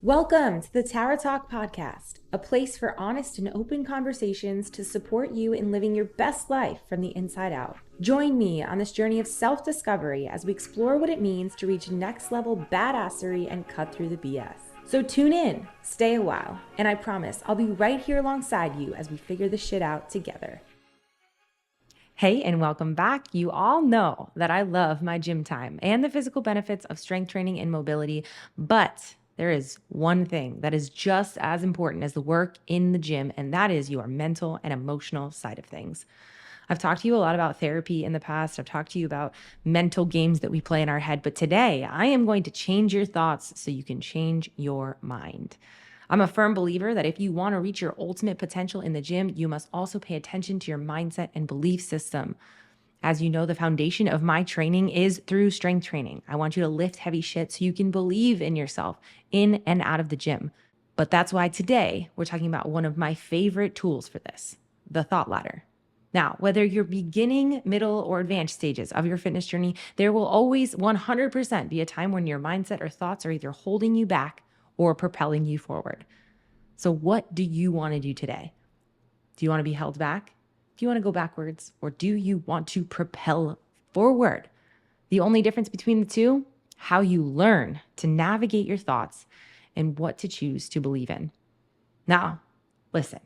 Welcome to the Tara Talk podcast, a place for honest and open conversations to support you in living your best life from the inside out. Join me on this journey of self-discovery as we explore what it means to reach next level badassery and cut through the BS. So tune in, stay a while, and I promise I'll be right here alongside you as we figure this shit out together. Hey, and welcome back. You all know that I love my gym time and the physical benefits of strength training and mobility, but there is one thing that is just as important as the work in the gym, and that is your mental and emotional side of things. I've talked to you a lot about therapy in the past. I've talked to you about mental games that we play in our head, but today I am going to change your thoughts so you can change your mind. I'm a firm believer that if you want to reach your ultimate potential in the gym, you must also pay attention to your mindset and belief system. As you know, the foundation of my training is through strength training. I want you to lift heavy shit so you can believe in yourself in and out of the gym. But that's why today we're talking about one of my favorite tools for this, the thought ladder. Now, whether you're beginning, middle, or advanced stages of your fitness journey, there will always 100% be a time when your mindset or thoughts are either holding you back or propelling you forward. So what do you want to do today? Do you want to be held back? Do you want to go backwards, or do you want to propel forward? The only difference between the two, how you learn to navigate your thoughts and what to choose to believe in. Now, listen,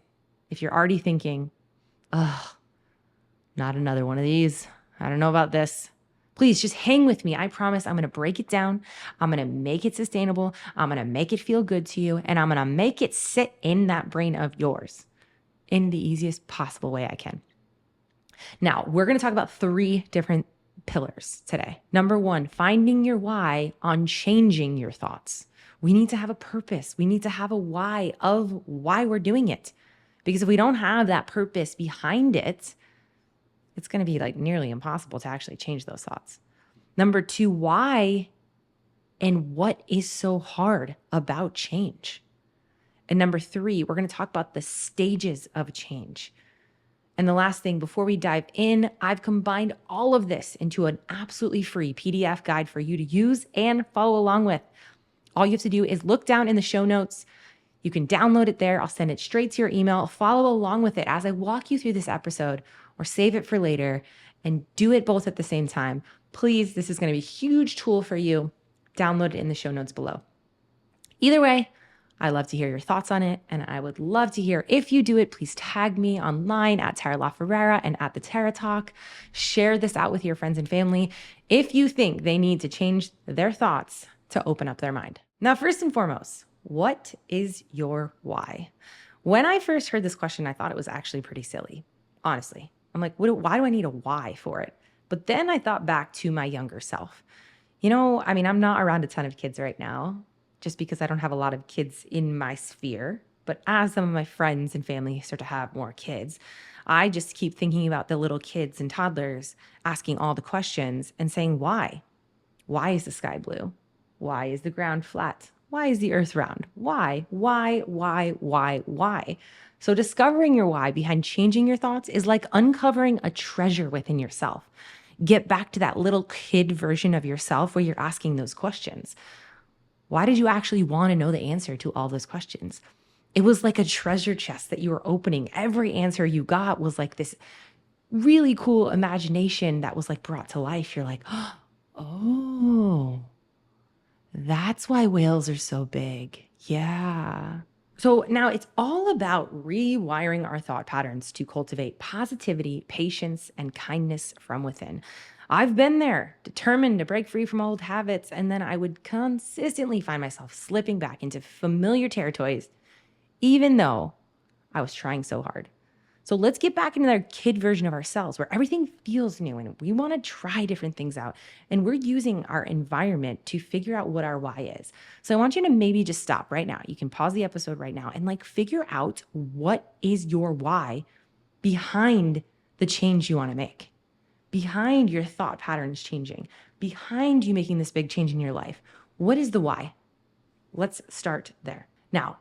if you're already thinking, ugh, not another one of these, I don't know about this, please just hang with me. I promise I'm going to break it down. I'm going to make it sustainable. I'm going to make it feel good to you, and I'm going to make it sit in that brain of yours in the easiest possible way I can. Now, we're going to talk about 3 different pillars today. Number 1, finding your why on changing your thoughts. We need to have a purpose. We need to have a why of why we're doing it. Because if we don't have that purpose behind it, it's going to be like nearly impossible to actually change those thoughts. Number 2, why and what is so hard about change? And number 3, we're going to talk about the stages of change. And the last thing, before we dive in, I've combined all of this into an absolutely free PDF guide for you to use and follow along with. All you have to do is look down in the show notes. You can download it there. I'll send it straight to your email. Follow along with it as I walk you through this episode, or save it for later and do it both at the same time. Please, this is going to be a huge tool for you. Download it in the show notes below. Either way, I love to hear your thoughts on it, and I would love to hear if you do it. Please tag me online at Tara LaFerrera and at the Tara Talk. Share this out with your friends and family if you think they need to change their thoughts to open up their mind. Now, first and foremost, what is your why? When I first heard this question, I thought it was actually pretty silly. Honestly, I'm like, why do I need a why for it? But then I thought back to my younger self. I'm not around a ton of kids right now, just because I don't have a lot of kids in my sphere. But as some of my friends and family start to have more kids, I just keep thinking about the little kids and toddlers asking all the questions and saying, why? Why is the sky blue? Why is the ground flat? Why is the earth round? Why? So discovering your why behind changing your thoughts is like uncovering a treasure within yourself. Get back to that little kid version of yourself where you're asking those questions. Why did you actually want to know the answer to all those questions? It was like a treasure chest that you were opening. Every answer you got was like this really cool imagination that was like brought to life. You're like, oh, that's why whales are so big. Yeah. So now it's all about rewiring our thought patterns to cultivate positivity, patience, and kindness from within. I've been there, determined to break free from old habits, and then I would consistently find myself slipping back into familiar territories, even though I was trying so hard. So let's get back into that kid version of ourselves where everything feels new and we want to try different things out. And we're using our environment to figure out what our why is. So I want you to maybe just stop right now. You can pause the episode right now and figure out what is your why behind the change you want to make, behind your thought patterns changing, behind you making this big change in your life. What is the why? Let's start there. Now,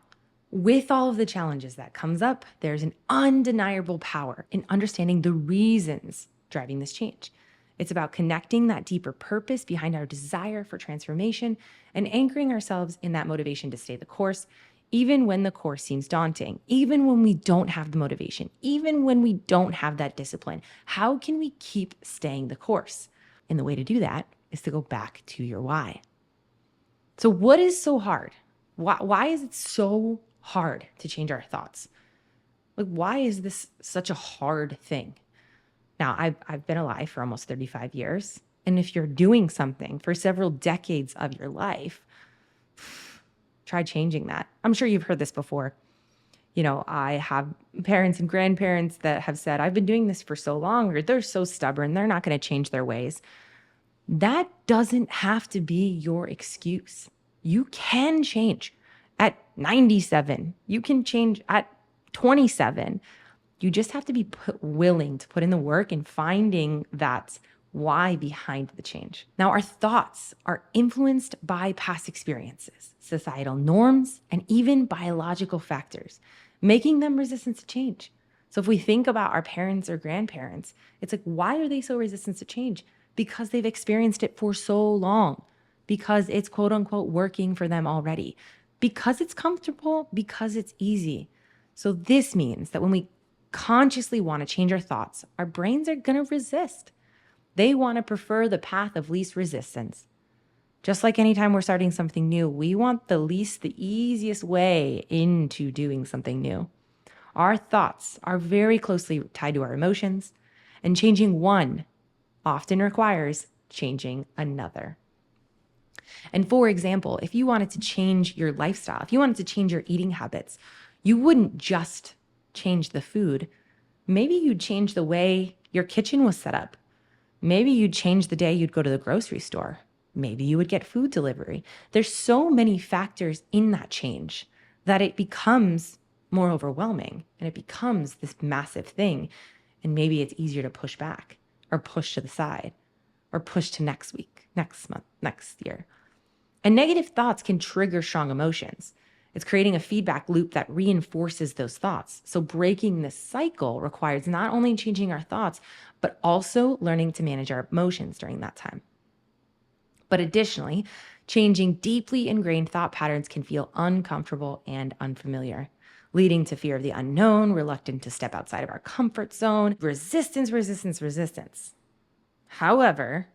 with all of the challenges that comes up, there's an undeniable power in understanding the reasons driving this change. It's about connecting that deeper purpose behind our desire for transformation and anchoring ourselves in that motivation to stay the course, even when the course seems daunting, even when we don't have the motivation, even when we don't have that discipline. How can we keep staying the course? And the way to do that is to go back to your why. So what is so hard? Why is it so hard to change our thoughts? Like, why is this such a hard thing? Now, I've been alive for almost 35 years. And if you're doing something for several decades of your life, try changing that. I'm sure you've heard this before. I have parents and grandparents that have said, I've been doing this for so long, or they're so stubborn, they're not going to change their ways. That doesn't have to be your excuse. You can change at 97. You can change at 27. You just have to be willing to put in the work and finding that why behind the change. Now, our thoughts are influenced by past experiences, societal norms, and even biological factors, making them resistant to change. So if we think about our parents or grandparents, it's like, why are they so resistant to change? Because they've experienced it for so long, because it's quote unquote working for them already, because it's comfortable, because it's easy. So this means that when we consciously want to change our thoughts, our brains are going to resist. They want to prefer the path of least resistance. Just like anytime we're starting something new, we want the easiest way into doing something new. Our thoughts are very closely tied to our emotions, and changing one often requires changing another. And for example, if you wanted to change your lifestyle, if you wanted to change your eating habits, you wouldn't just change the food. Maybe you'd change the way your kitchen was set up. Maybe you'd change the day you'd go to the grocery store. Maybe you would get food delivery. There's so many factors in that change that it becomes more overwhelming and it becomes this massive thing. And maybe it's easier to push back or push to the side or push to next week, next month, next year. And negative thoughts can trigger strong emotions. It's creating a feedback loop that reinforces those thoughts. So breaking this cycle requires not only changing our thoughts, but also learning to manage our emotions during that time. But additionally, changing deeply ingrained thought patterns can feel uncomfortable and unfamiliar, leading to fear of the unknown, reluctant to step outside of our comfort zone, resistance. However,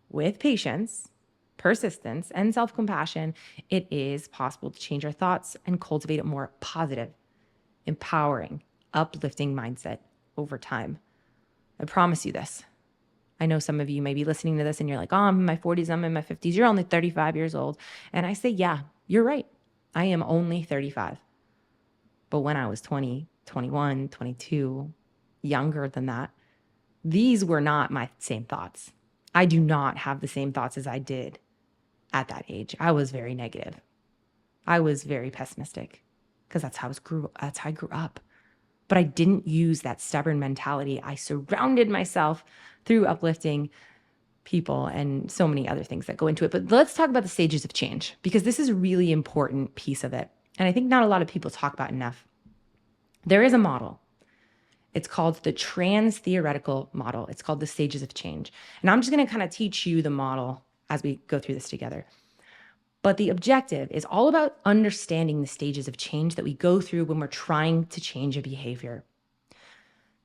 with patience, persistence, and self-compassion, it is possible to change our thoughts and cultivate a more positive, empowering, uplifting mindset over time. I promise you this. I know some of you may be listening to this and you're like, oh, I'm in my 40s, I'm in my 50s. You're only 35 years old. And I say, yeah, you're right. I am only 35. But when I was 20, 21, 22, younger than that, these were not my same thoughts. I do not have the same thoughts as I did at that age. I was very negative. I was very pessimistic because that's how I grew up. But I didn't use that stubborn mentality. I surrounded myself through uplifting people and so many other things that go into it. But let's talk about the stages of change, because this is a really important piece of it. And I think not a lot of people talk about enough. There is a model. It's called the trans-theoretical model. It's called the stages of change. And I'm just going to kind of teach you the model as we go through this together. But the objective is all about understanding the stages of change that we go through when we're trying to change a behavior.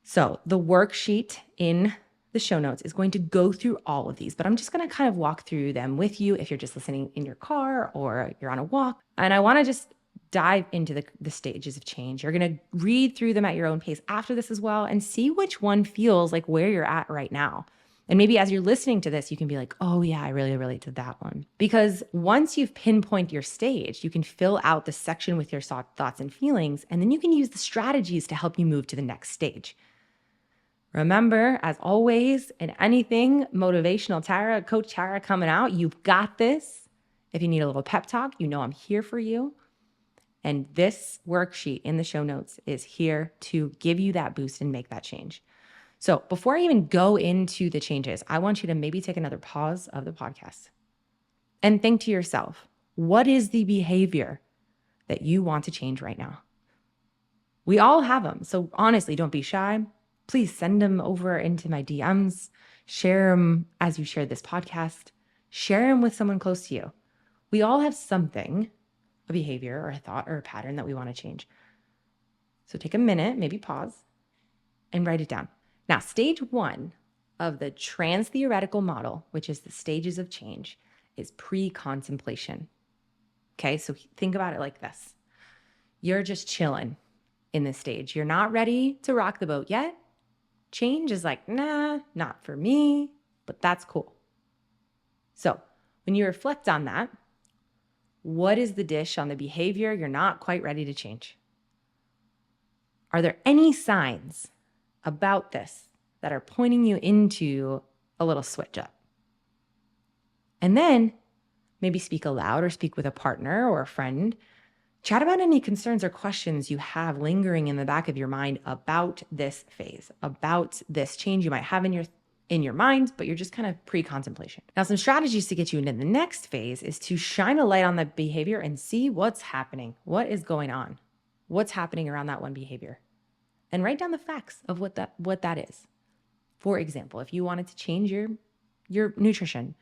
So the worksheet in the show notes is going to go through all of these, but I'm just going to kind of walk through them with you if you're just listening in your car or you're on a walk. And I want to just dive into the stages of change. You're going to read through them at your own pace after this as well and see which one feels like where you're at right now. And maybe as you're listening to this, you can be like, oh yeah, I really relate to that one. Because once you've pinpointed your stage, you can fill out the section with your thoughts and feelings, and then you can use the strategies to help you move to the next stage. Remember, as always, in anything motivational Tara, Coach Tara coming out, you've got this. If you need a little pep talk, you know I'm here for you. And this worksheet in the show notes is here to give you that boost and make that change. So before I even go into the changes, I want you to maybe take another pause of the podcast and think to yourself, what is the behavior that you want to change right now? We all have them. So honestly, don't be shy. Please send them over into my DMs. Share them as you share this podcast. Share them with someone close to you. We all have something, a behavior or a thought or a pattern that we want to change. So take a minute, maybe pause, and write it down. Now, stage 1 of the trans-theoretical model, which is the stages of change, is pre-contemplation. Okay, so think about it like this. You're just chilling in this stage. You're not ready to rock the boat yet. Change is like, nah, not for me, but that's cool. So when you reflect on that, what is the dish on the behavior you're not quite ready to change? Are there any signs about this that are pointing you into a little switch up? And then maybe speak aloud or speak with a partner or a friend. Chat about any concerns or questions you have lingering in the back of your mind about this phase, about this change you might have in your mind, but you're just kind of pre-contemplation. Now, some strategies to get you into the next phase is to shine a light on the behavior and see what's happening. What is going on? What's happening around that one behavior? And write down the facts of what that is. For example, if you wanted to change your nutrition,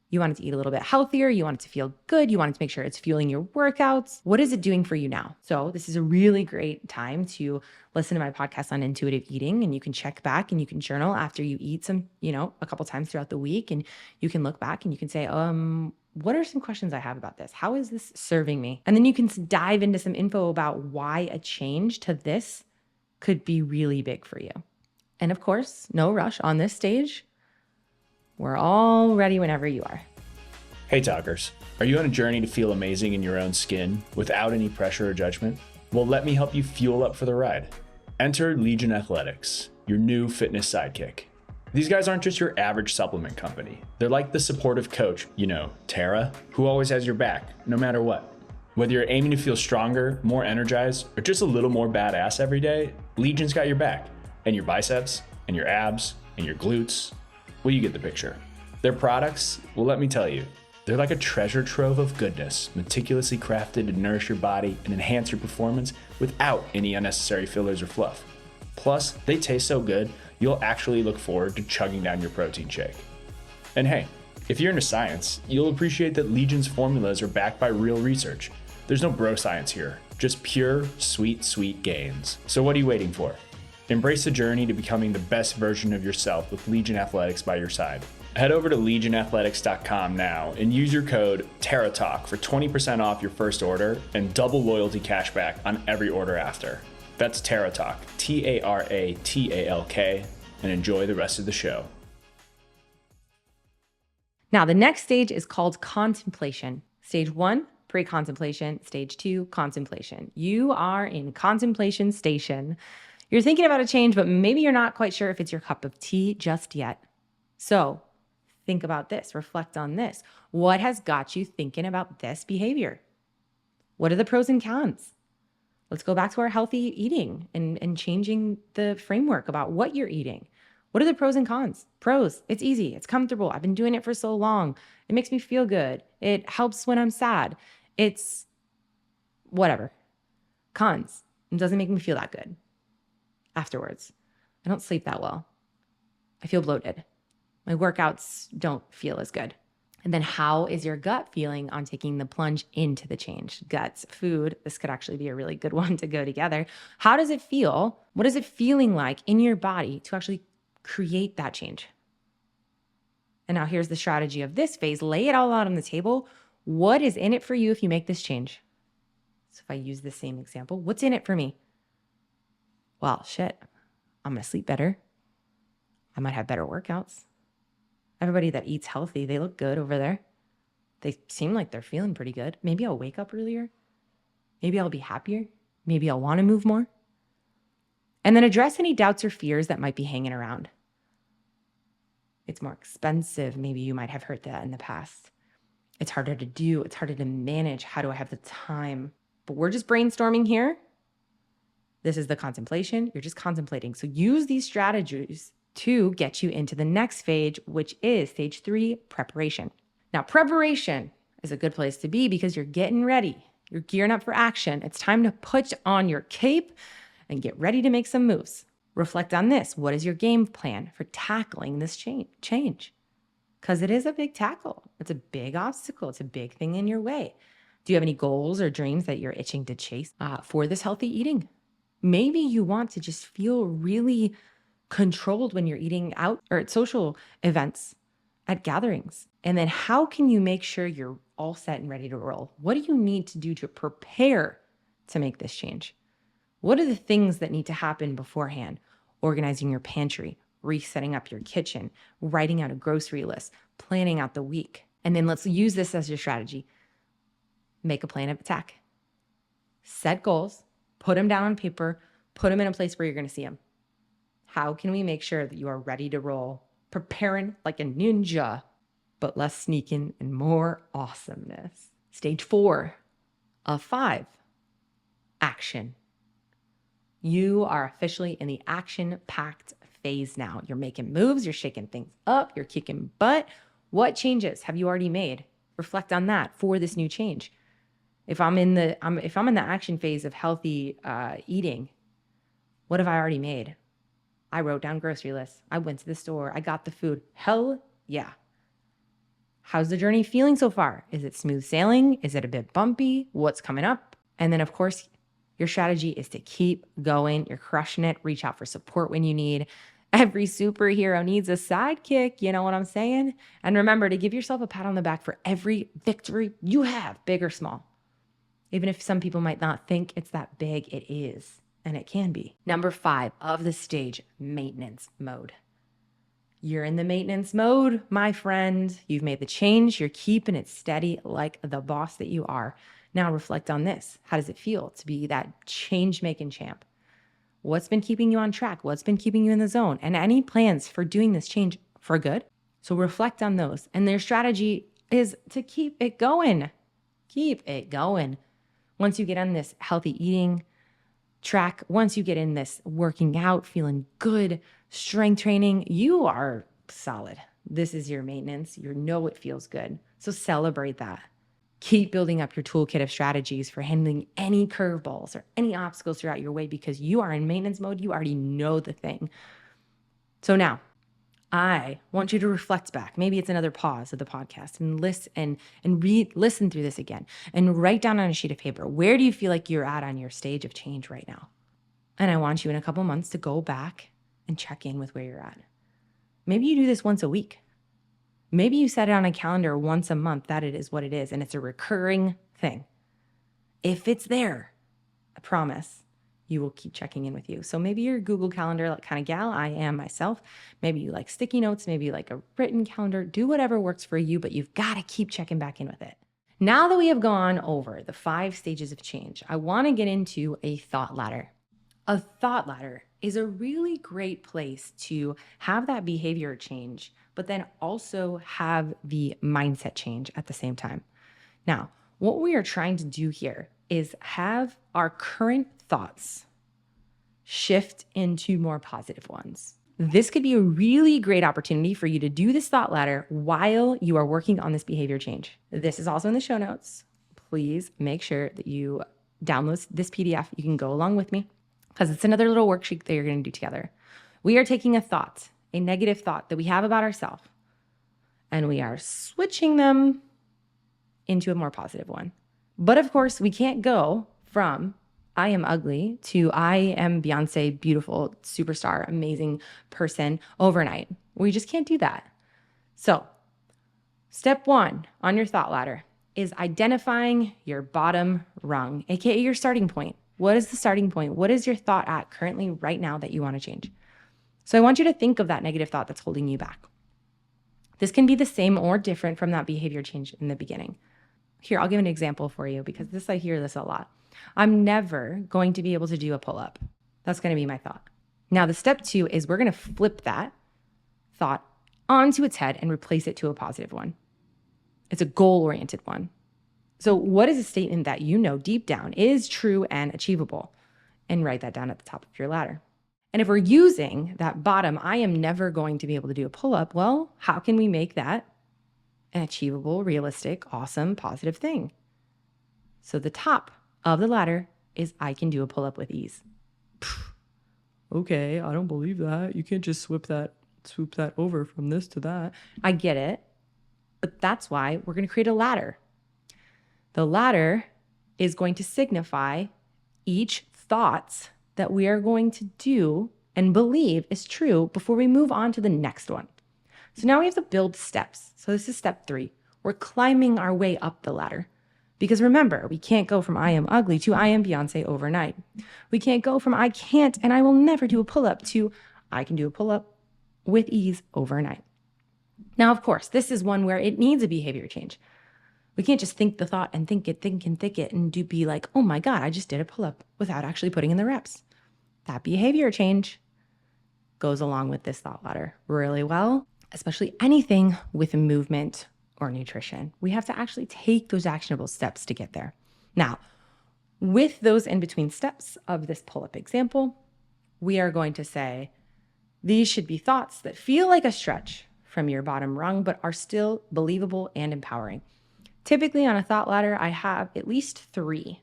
you wanted to eat a little bit healthier, you wanted to feel good, you wanted to make sure it's fueling your workouts. What is it doing for you now? So this is a really great time to listen to my podcast on intuitive eating, and you can check back and you can journal after you eat some, a couple times throughout the week, and you can look back and you can say, what are some questions I have about this? How is this serving me? And then you can dive into some info about why a change to this could be really big for you. And of course, no rush on this stage. We're all ready whenever you are. Hey talkers, are you on a journey to feel amazing in your own skin without any pressure or judgment? Well, let me help you fuel up for the ride. Enter Legion Athletics, your new fitness sidekick. These guys aren't just your average supplement company. They're like the supportive coach, Tara, who always has your back, no matter what. Whether you're aiming to feel stronger, more energized, or just a little more badass every day, Legion's got your back. And your biceps, and your abs, and your glutes. Well, you get the picture. Their products, well, let me tell you, they're like a treasure trove of goodness, meticulously crafted to nourish your body and enhance your performance without any unnecessary fillers or fluff. Plus, they taste so good, you'll actually look forward to chugging down your protein shake. And hey, if you're into science, you'll appreciate that Legion's formulas are backed by real research. There's no bro science here, just pure, sweet gains. So what are you waiting for? Embrace the journey to becoming the best version of yourself with Legion Athletics by your side. Head over to legionathletics.com now and use your code TerraTalk for 20% off your first order and double loyalty cashback on every order after. That's TerraTalk, TARATALK, and enjoy the rest of the show. Now, the next stage is called contemplation. Stage 1, pre-contemplation. Stage 2, contemplation. You are in contemplation station. You're thinking about a change, but maybe you're not quite sure if it's your cup of tea just yet. So think about this, reflect on this. What has got you thinking about this behavior? What are the pros and cons? Let's go back to our healthy eating and changing the framework about what you're eating. What are the pros and cons? Pros, it's easy, it's comfortable. I've been doing it for so long. It makes me feel good. It helps when I'm sad. It's whatever. Cons, it doesn't make me feel that good. Afterwards, I don't sleep that well. I feel bloated. My workouts don't feel as good. And then how is your gut feeling on taking the plunge into the change? Guts, food, this could actually be a really good one to go together. How does it feel? What is it feeling like in your body to actually create that change? And now here's the strategy of this phase. Lay it all out on the table. What is in it for you if you make this change? So if I use the same example, what's in it for me? Well, shit, I'm going to sleep better. I might have better workouts. Everybody that eats healthy, they look good over there. They seem like they're feeling pretty good. Maybe I'll wake up earlier. Maybe I'll be happier. Maybe I'll want to move more. And then address any doubts or fears that might be hanging around. It's more expensive. Maybe you might have heard that in the past. It's harder to do. It's harder to manage. How do I have the time? But we're just brainstorming here. This is the contemplation. You're just contemplating. So use these strategies to get you into the next phase, which is stage 3, preparation. Now, preparation is a good place to be because you're getting ready. You're gearing up for action. It's time to put on your cape and get ready to make some moves. Reflect on this. What is your game plan for tackling this change? Because it is a big tackle. It's a big obstacle. It's a big thing in your way. Do you have any goals or dreams that you're itching to chase for this healthy eating? Maybe you want to just feel really controlled when you're eating out or at social events, at gatherings. And then how can you make sure you're all set and ready to roll? What do you need to do to prepare to make this change? What are the things that need to happen beforehand? Organizing your pantry, resetting up your kitchen, writing out a grocery list, planning out the week. And then let's use this as your strategy. Make a plan of attack. Set goals, put them down on paper, put them in a place where you're going to see them. How can we make sure that you are ready to roll, preparing like a ninja, but less sneaking and more awesomeness? Stage 4 of 5, action. You are officially in the action-packed phase now. You're making moves, you're shaking things up, you're kicking butt. What changes have you already made? Reflect on that for this new change. If I'm in the action phase of healthy eating, what have I already made? I wrote down grocery lists. I went to the store. I got the food. Hell yeah. How's the journey feeling so far? Is it smooth sailing? Is it a bit bumpy? What's coming up? And then, of course, your strategy is to keep going. You're crushing it. Reach out for support when you need. Every superhero needs a sidekick. You know what I'm saying? And remember to give yourself a pat on the back for every victory you have, big or small. Even if some people might not think it's that big, it is. And it can be. Number 5 of the stage, maintenance mode. You're in the maintenance mode, my friend. You've made the change. You're keeping it steady like the boss that you are. Now reflect on this. How does it feel to be that change-making champ? What's been keeping you on track? What's been keeping you in the zone? And any plans for doing this change for good? So reflect on those. And their strategy is to keep it going. Keep it going. Once you get on this healthy eating track, once you get in this working out, feeling good, strength training, you are solid. This is your maintenance. You know it feels good. So celebrate that. Keep building up your toolkit of strategies for handling any curveballs or any obstacles throughout your way because you are in maintenance mode. You already know the thing. So now, I want you to reflect back. Maybe it's another pause of the podcast and listen listen through this again and write down on a sheet of paper, where do you feel like you're at on your stage of change right now? And I want you in a couple months to go back and check in with where you're at. Maybe you do this once a week. Maybe you set it on a calendar once a month, that it is what it is, and it's a recurring thing. If it's there, I promise you will keep checking in with you. So maybe you're a Google Calendar kind of gal. I am myself. Maybe you like sticky notes. Maybe you like a written calendar. Do whatever works for you, but you've got to keep checking back in with it. Now that we have gone over the 5 stages of change, I want to get into a thought ladder. A thought ladder is a really great place to have that behavior change, but then also have the mindset change at the same time. Now, what we are trying to do here is have our current thoughts shift into more positive ones. This could be a really great opportunity for you to do this thought ladder while you are working on this behavior change. This is also in the show notes. Please make sure that you download this PDF. You can go along with me because it's another little worksheet that you're going to do together. We are taking a thought, a negative thought that we have about ourselves, and we are switching them into a more positive one. But of course, we can't go from I am ugly to I am Beyonce, beautiful, superstar, amazing person overnight. We just can't do that. So step 1 on your thought ladder is identifying your bottom rung, aka your starting point. What is the starting point? What is your thought at currently right now that you want to change? So I want you to think of that negative thought that's holding you back. This can be the same or different from that behavior change in the beginning. Here, I'll give an example for you because I hear this a lot. I'm never going to be able to do a pull-up. That's going to be my thought. Now, the step 2 is we're going to flip that thought onto its head and replace it to a positive one. It's a goal-oriented one. So what is a statement that you know deep down is true and achievable? And write that down at the top of your ladder. And if we're using that bottom, I am never going to be able to do a pull-up, well, how can we make that an achievable, realistic, awesome, positive thing? So the top of the ladder is I can do a pull-up with ease. okay, I don't believe that. You can't just swoop that over from this to that. I get it. But that's why we're going to create a ladder. The ladder is going to signify each thoughts that we are going to do and believe is true before we move on to the next one. So now we have to build steps. So this is step 3. We're climbing our way up the ladder. Because remember, we can't go from I am ugly to I am Beyonce overnight. We can't go from I can't and I will never do a pull-up to I can do a pull-up with ease overnight. Now, of course, this is one where it needs a behavior change. We can't just think the thought and think it and be like, oh my God, I just did a pull-up without actually putting in the reps. That behavior change goes along with this thought ladder really well, especially anything with movement or nutrition. We have to actually take those actionable steps to get there. Now, with those in-between steps of this pull-up example, we are going to say, these should be thoughts that feel like a stretch from your bottom rung, but are still believable and empowering. Typically on a thought ladder, I have at least 3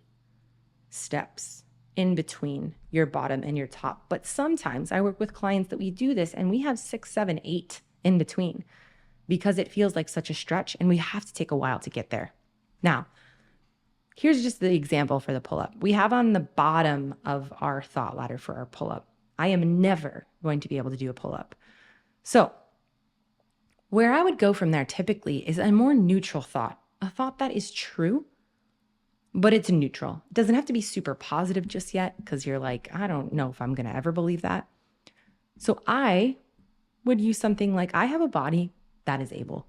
steps in between your bottom and your top. But sometimes I work with clients that we do this and we have 6, 7, 8 in between because it feels like such a stretch and we have to take a while to get there. Now, here's just the example for the pull-up. We have on the bottom of our thought ladder for our pull-up, I am never going to be able to do a pull-up. So where I would go from there typically is a more neutral thought, a thought that is true, but it's neutral. It doesn't have to be super positive just yet because you're like, I don't know if I'm going to ever believe that. So I would use something like, I have a body that is able.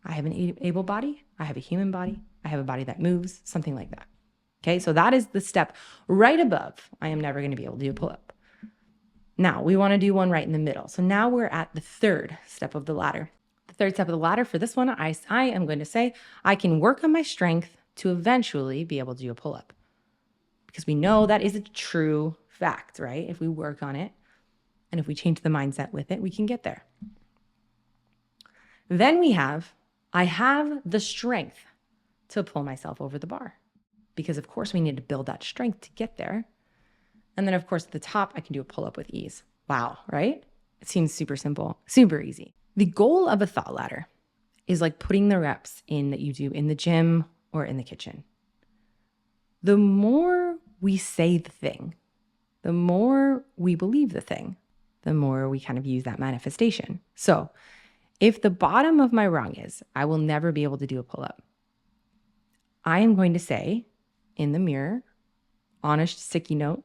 I have an able body. I have a human body. I have a body that moves, something like that. Okay, so that is the step right above. I am never going to be able to do a pull-up. Now we want to do one right in the middle. So now we're at the 3rd step of the ladder. The 3rd step of the ladder for this one, I am going to say, I can work on my strength to eventually be able to do a pull-up. Because we know that is a true fact, right? If we work on it and if we change the mindset with it, we can get there. Then we have, I have the strength to pull myself over the bar. Because of course we need to build that strength to get there. And then of course at the top, I can do a pull-up with ease. Wow, right? It seems super simple, super easy. The goal of a thought ladder is like putting the reps in that you do in the gym or in the kitchen. The more we say the thing, the more we believe the thing, the more we kind of use that manifestation. So if the bottom of my rung is, I will never be able to do a pull-up, I am going to say in the mirror, on a sticky note,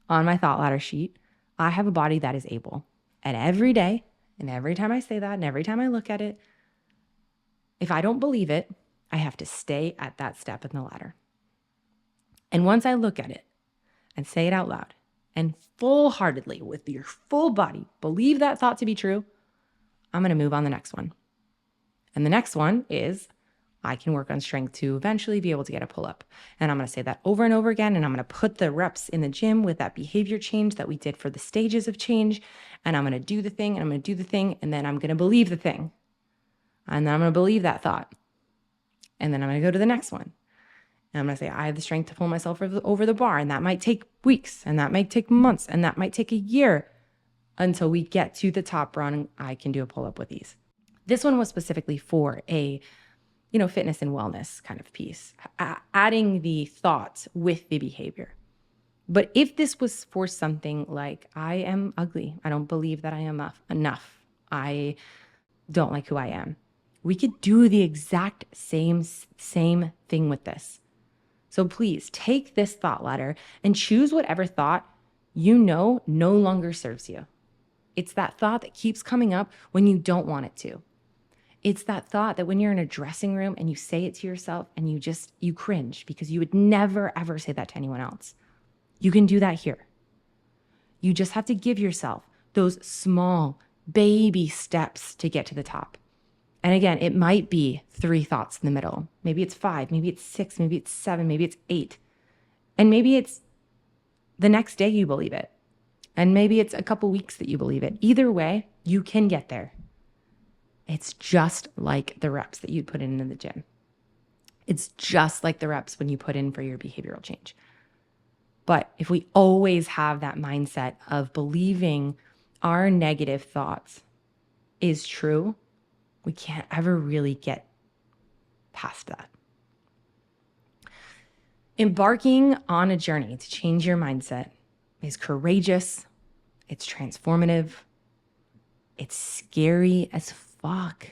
on my thought ladder sheet, I have a body that is able. And every day, and every time I say that, and every time I look at it, if I don't believe it, I have to stay at that step in the ladder. And once I look at it and say it out loud and full-heartedly with your full body, believe that thought to be true, I'm going to move on the next one. And the next one is I can work on strength to eventually be able to get a pull-up. And I'm going to say that over and over again. And I'm going to put the reps in the gym with that behavior change that we did for the stages of change. And I'm going to do the thing and I'm going to do the thing. And then I'm going to believe the thing. And then I'm going to believe that thought. And then I'm going to go to the next one. And I'm going to say, I have the strength to pull myself over the bar. And that might take weeks and that might take months and that might take a year until we get to the top run and I can do a pull-up with ease. This one was specifically for a fitness and wellness kind of piece, adding the thought with the behavior. But if this was for something like, I am ugly, I don't believe that I am enough, I don't like who I am, we could do the exact same thing with this. So please take this thought ladder and choose whatever thought no longer serves you. It's that thought that keeps coming up when you don't want it to. It's that thought that when you're in a dressing room and you say it to yourself and you cringe because you would never, ever say that to anyone else. You can do that here. You just have to give yourself those small baby steps to get to the top. And again, it might be 3 thoughts in the middle. Maybe it's 5, maybe it's 6, maybe it's 7, maybe it's 8. And maybe it's the next day you believe it. And maybe it's a couple weeks that you believe it. Either way, you can get there. It's just like the reps that you put in the gym. It's just like the reps when you put in for your behavioral change. But if we always have that mindset of believing our negative thoughts is true, we can't ever really get past that. Embarking on a journey to change your mindset is courageous, it's transformative, it's scary as fuck,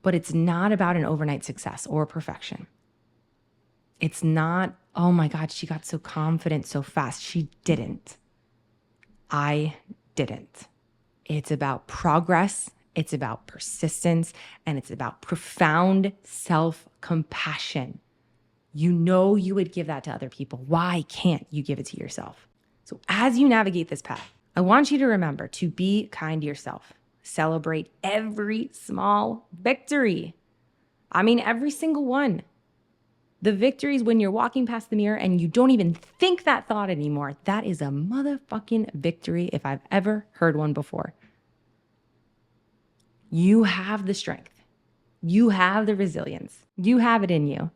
but it's not about an overnight success or perfection. It's not, oh my God, she got so confident so fast. She didn't. I didn't. It's about progress. It's about persistence, and it's about profound self-compassion. You know you would give that to other people. Why can't you give it to yourself? So as you navigate this path, I want you to remember to be kind to yourself. Celebrate every small victory. I mean, every single one. The victories when you're walking past the mirror and you don't even think that thought anymore. That is a motherfucking victory if I've ever heard one before. You have the strength. You have the resilience. You have it in you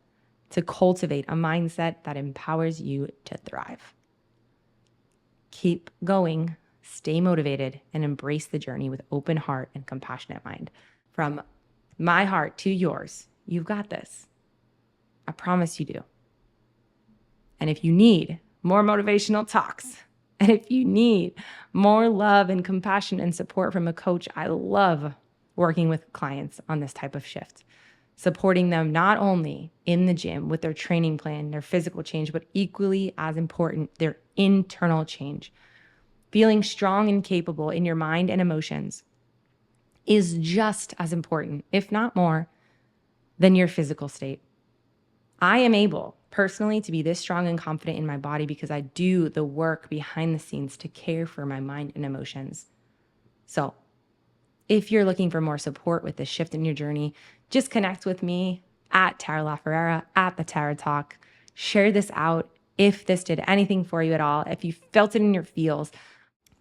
to cultivate a mindset that empowers you to thrive. Keep going, stay motivated, and embrace the journey with open heart and compassionate mind. From my heart to yours, you've got this. I promise you do. And if you need more motivational talks, and if you need more love and compassion and support from a coach, I love working with clients on this type of shift, supporting them not only in the gym with their training plan, their physical change, but equally as important, their internal change. Feeling strong and capable in your mind and emotions is just as important, if not more, than your physical state. I am able personally to be this strong and confident in my body because I do the work behind the scenes to care for my mind and emotions. So if you're looking for more support with this shift in your journey, just connect with me at Tara LaFerrera, at the Tara Talk. Share this out if this did anything for you at all. If you felt it in your feels,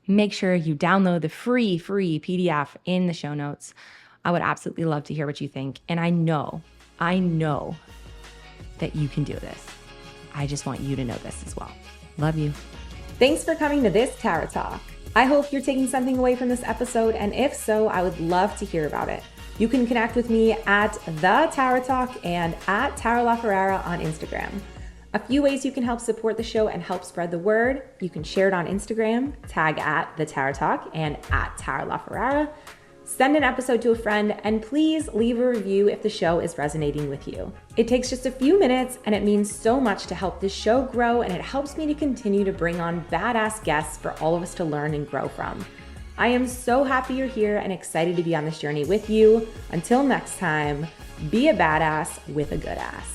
make sure you download the free PDF in the show notes. I would absolutely love to hear what you think. And I know that you can do this. I just want you to know this as well. Love you. Thanks for coming to this Tara Talk. I hope you're taking something away from this episode, and if so, I would love to hear about it. You can connect with me at the Tara Talk and at Tara LaFerrera on Instagram. A few ways you can help support the show and help spread the word. You can share it on Instagram, tag at the Tara Talk and at Tara LaFerrera. Send an episode to a friend, and please leave a review if the show is resonating with you. It takes just a few minutes, and it means so much to help this show grow, and it helps me to continue to bring on badass guests for all of us to learn and grow from. I am so happy you're here and excited to be on this journey with you. Until next time, be a badass with a good ass.